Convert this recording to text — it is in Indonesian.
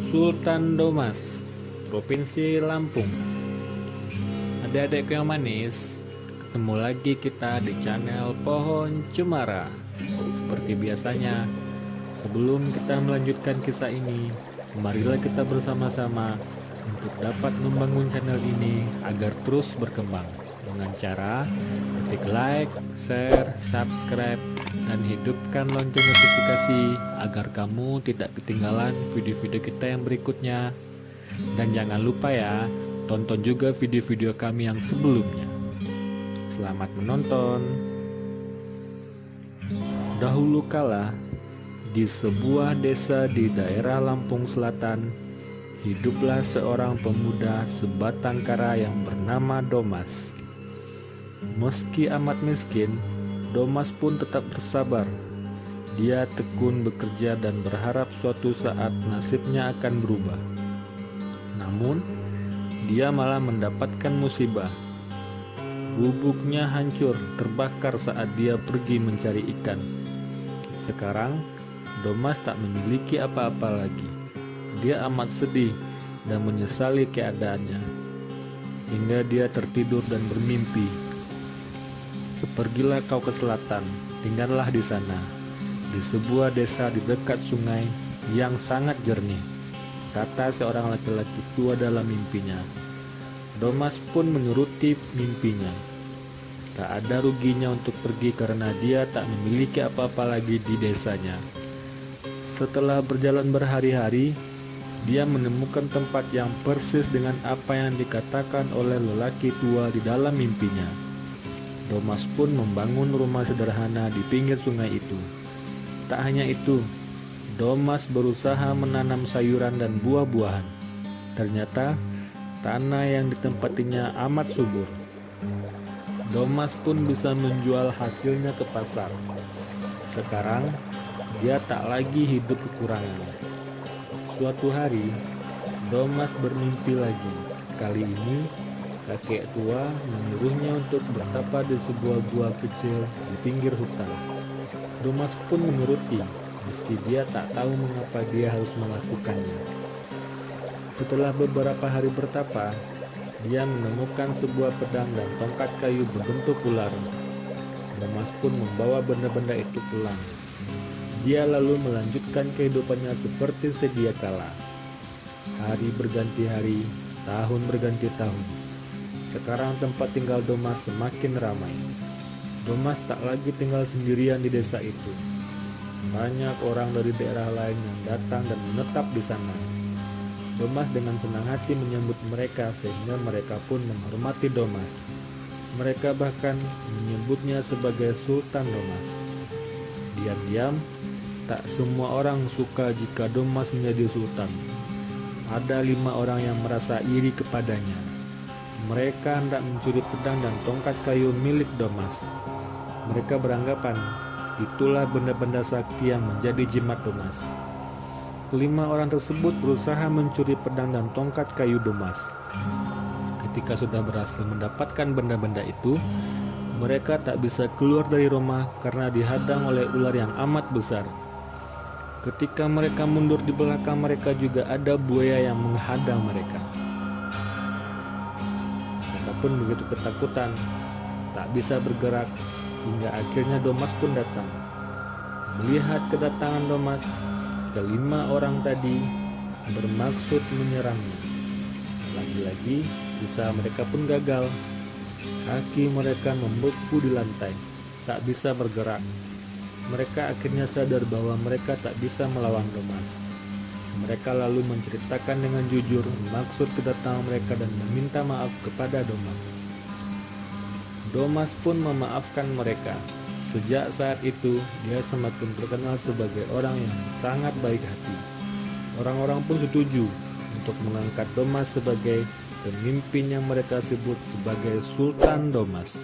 Sultan Domas, Provinsi Lampung. Adik-adikku yang manis, ketemu lagi kita di channel Pohon Cemara. Seperti biasanya, sebelum kita melanjutkan kisah ini, marilah kita bersama-sama untuk dapat membangun channel ini agar terus berkembang dengan cara ketik like, share, subscribe, dan hidupkan lonceng notifikasi agar kamu tidak ketinggalan video-video kita yang berikutnya. Dan jangan lupa ya, tonton juga video-video kami yang sebelumnya. Selamat menonton. Dahulu kala, di sebuah desa di daerah Lampung Selatan, hiduplah seorang pemuda sebatang kara yang bernama Domas. Meski amat miskin, Domas pun tetap bersabar. Dia tekun bekerja dan berharap suatu saat nasibnya akan berubah. Namun, dia malah mendapatkan musibah. Gubuknya hancur terbakar saat dia pergi mencari ikan. Sekarang, Domas tak memiliki apa-apa lagi. Dia amat sedih dan menyesali keadaannya. Hingga dia tertidur dan bermimpi. Pergilah kau ke selatan, tinggallah di sana, di sebuah desa di dekat sungai yang sangat jernih, kata seorang laki-laki tua dalam mimpinya. Domas pun menuruti mimpinya. Tak ada ruginya untuk pergi karena dia tak memiliki apa-apa lagi di desanya. Setelah berjalan berhari-hari, dia menemukan tempat yang persis dengan apa yang dikatakan oleh lelaki tua di dalam mimpinya. Domas pun membangun rumah sederhana di pinggir sungai itu. Tak hanya itu, Domas berusaha menanam sayuran dan buah-buahan. Ternyata, tanah yang ditempatinya amat subur. Domas pun bisa menjual hasilnya ke pasar. Sekarang, dia tak lagi hidup kekurangan. Suatu hari, Domas bermimpi lagi. Kali ini, kakek tua menyuruhnya untuk bertapa di sebuah gua kecil di pinggir hutan. Domas pun menuruti, meski dia tak tahu mengapa dia harus melakukannya. Setelah beberapa hari bertapa, dia menemukan sebuah pedang dan tongkat kayu berbentuk ular. Domas pun membawa benda-benda itu pulang. Dia lalu melanjutkan kehidupannya seperti sedia kala. Hari berganti hari, tahun berganti tahun. Sekarang tempat tinggal Domas semakin ramai. Domas tak lagi tinggal sendirian di desa itu. Banyak orang dari daerah lain yang datang dan menetap di sana. Domas dengan senang hati menyambut mereka sehingga mereka pun menghormati Domas. Mereka bahkan menyebutnya sebagai Sultan Domas. Diam-diam, tak semua orang suka jika Domas menjadi sultan. Ada 5 orang yang merasa iri kepadanya. Mereka hendak mencuri pedang dan tongkat kayu milik Domas. Mereka beranggapan itulah benda-benda sakti yang menjadi jimat Domas. Kelima orang tersebut berusaha mencuri pedang dan tongkat kayu Domas. Ketika sudah berhasil mendapatkan benda-benda itu, mereka tak bisa keluar dari rumah karena dihadang oleh ular yang amat besar. Ketika mereka mundur, di belakang mereka juga ada buaya yang menghadang mereka. Pun begitu ketakutan, tak bisa bergerak, hingga akhirnya Domas pun datang. Melihat kedatangan Domas, kelima orang tadi bermaksud menyerangnya. Lagi-lagi usaha mereka pun gagal. Kaki mereka membeku di lantai, tak bisa bergerak. Mereka akhirnya sadar bahwa mereka tak bisa melawan Domas. Mereka lalu menceritakan dengan jujur maksud kedatangan mereka dan meminta maaf kepada Domas. Domas pun memaafkan mereka. Sejak saat itu, dia semakin terkenal sebagai orang yang sangat baik hati. Orang-orang pun setuju untuk mengangkat Domas sebagai pemimpin yang mereka sebut sebagai Sultan Domas.